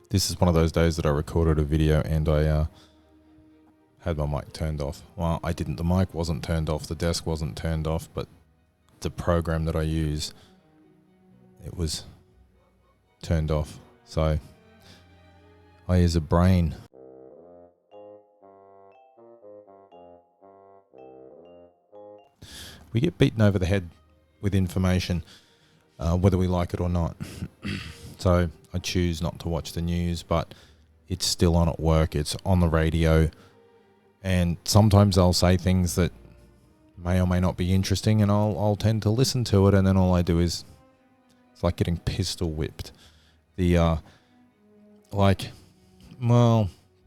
This is one of those days that I recorded a video and I had my mic turned off. Well, I didn't. The mic wasn't turned off. The desk wasn't turned off. But the program that I use, it was turned off. So I use a brain. We get beaten over the head with information, whether we like it or not. So I choose not to watch the news, but it's still on at work. It's on the radio. And sometimes they'll say things that may or may not be interesting, and I'll tend to listen to it, and then all I do is, it's like getting pistol whipped.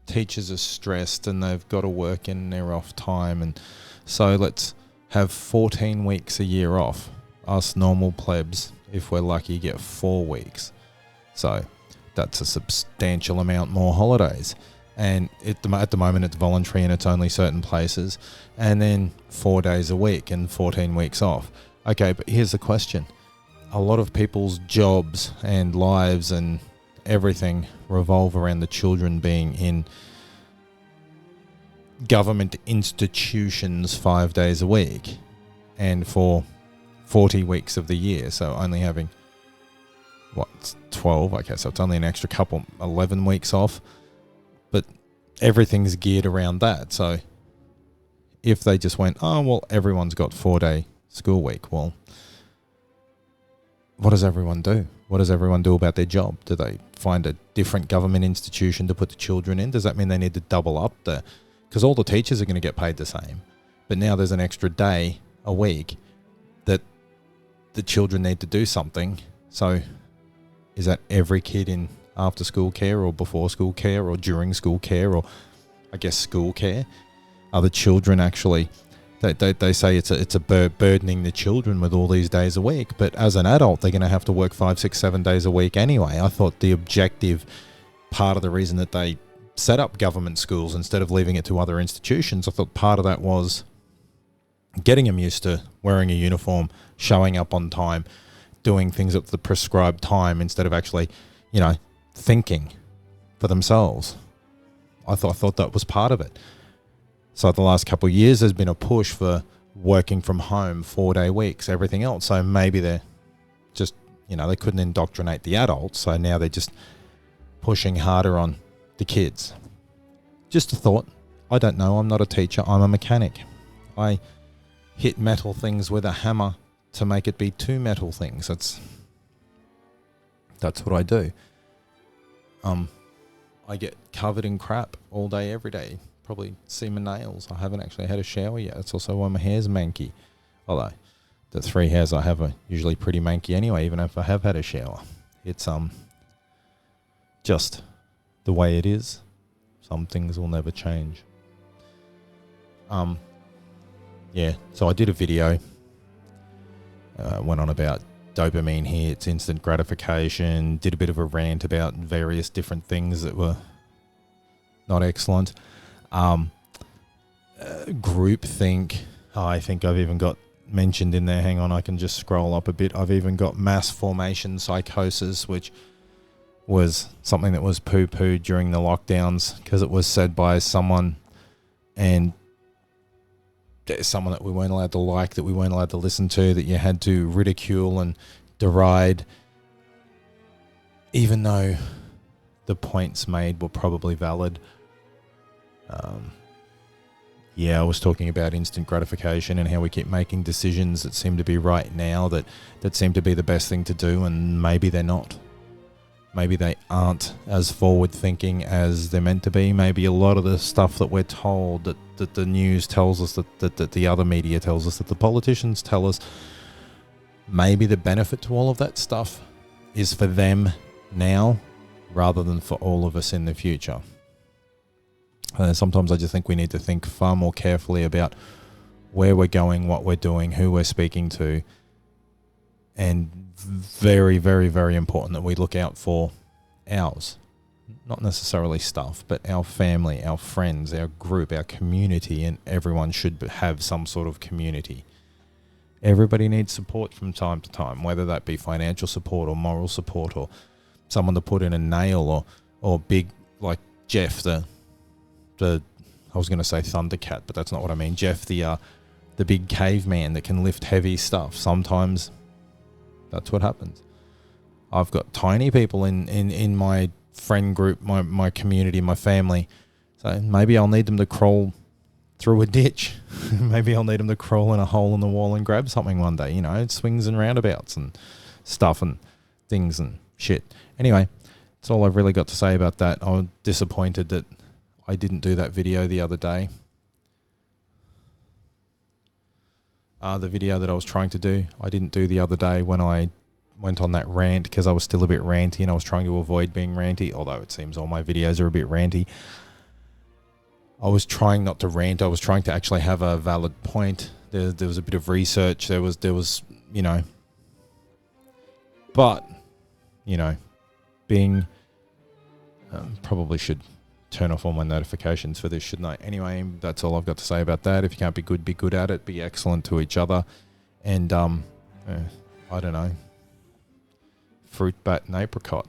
Teachers are stressed and they've got to work in their off time, and so let's have 14 weeks a year off. Us normal plebs, if we're lucky, get 4 weeks. So that's a substantial amount more holidays. And at the moment it's voluntary and it's only certain places. And then 4 days a week and 14 weeks off. Okay, but here's the question. A lot of people's jobs and lives and everything revolve around the children being in government institutions 5 days a week and for 40 weeks of the year. So only having 12? Okay, so it's only an extra 11 weeks off. But everything's geared around that. So if they just went, everyone's got 4-day school week. Well, what does everyone do? What does everyone do about their job? Do they find a different government institution to put the children in? Does that mean they need to double up because all the teachers are going to get paid the same, but now there's an extra day a week that the children need to do something. So is that every kid in after school care or before school care or during school care or I guess school care? Are the children actually, they say it's a burdening the children with all these days a week, but as an adult they're going to have to work 5, 6, 7 days a week anyway. I thought the objective part of the reason that they set up government schools instead of leaving it to other institutions, I thought part of that was getting them used to wearing a uniform, showing up on time, doing things at the prescribed time instead of actually, thinking for themselves. I thought that was part of it. So the last couple of years, there's been a push for working from home, 4-day weeks, everything else. So maybe they're just, they couldn't indoctrinate the adults. So now they're just pushing harder on the kids. Just a thought. I don't know. I'm not a teacher. I'm a mechanic. I hit metal things with a hammer to make it be 2 metal things. That's what I do. I get covered in crap all day, every day. Probably see my nails. I haven't actually had a shower yet. That's also why my hair's manky. Although the 3 hairs I have are usually pretty manky anyway, even if I have had a shower. It's just the way it is. Some things will never change. So I did a video. Went on about dopamine hits, instant gratification, did a bit of a rant about various different things that were not excellent. Groupthink, I think I've even got mentioned in there. Hang on, I can just scroll up a bit. I've even got mass formation psychosis, which was something that was poo-pooed during the lockdowns because it was said by someone, and someone that we weren't allowed to like, that we weren't allowed to listen to, that you had to ridicule and deride, even though the points made were probably valid. I was talking about instant gratification and how we keep making decisions that seem to be right now, that seem to be the best thing to do, and maybe they're not. Maybe they aren't as forward-thinking as they're meant to be. Maybe a lot of the stuff that we're told, that the news tells us, that the other media tells us, that the politicians tell us, maybe the benefit to all of that stuff is for them now rather than for all of us in the future. Sometimes I just think we need to think far more carefully about where we're going, what we're doing, who we're speaking to, and very, very, very important that we look out for ours. Not necessarily stuff, but our family, our friends, our group, our community, and everyone should have some sort of community. Everybody needs support from time to time, whether that be financial support or moral support or someone to put in a nail or big like Jeff, the I was going to say Thundercat, but that's not what I mean. Jeff, the big caveman that can lift heavy stuff. Sometimes that's what happens. I've got tiny people in my friend group, my community, my family. So maybe I'll need them to crawl through a ditch. Maybe I'll need them to crawl in a hole in the wall and grab something one day. You know, swings and roundabouts and stuff and things and shit. Anyway, that's all I've really got to say about that. I'm disappointed that I didn't do that video the other day. The video that I was trying to do, I didn't do the other day when I went on that rant, because I was still a bit ranty and I was trying to avoid being ranty, although it seems all my videos are a bit ranty. I was trying not to rant. I was trying to actually have a valid point. There was a bit of research. There was, you know, but, you know, being, probably should turn off all my notifications for this, shouldn't I? Anyway, that's all I've got to say about that. If you can't be good at it. Be excellent to each other. And, I don't know, fruit, bat, and apricot.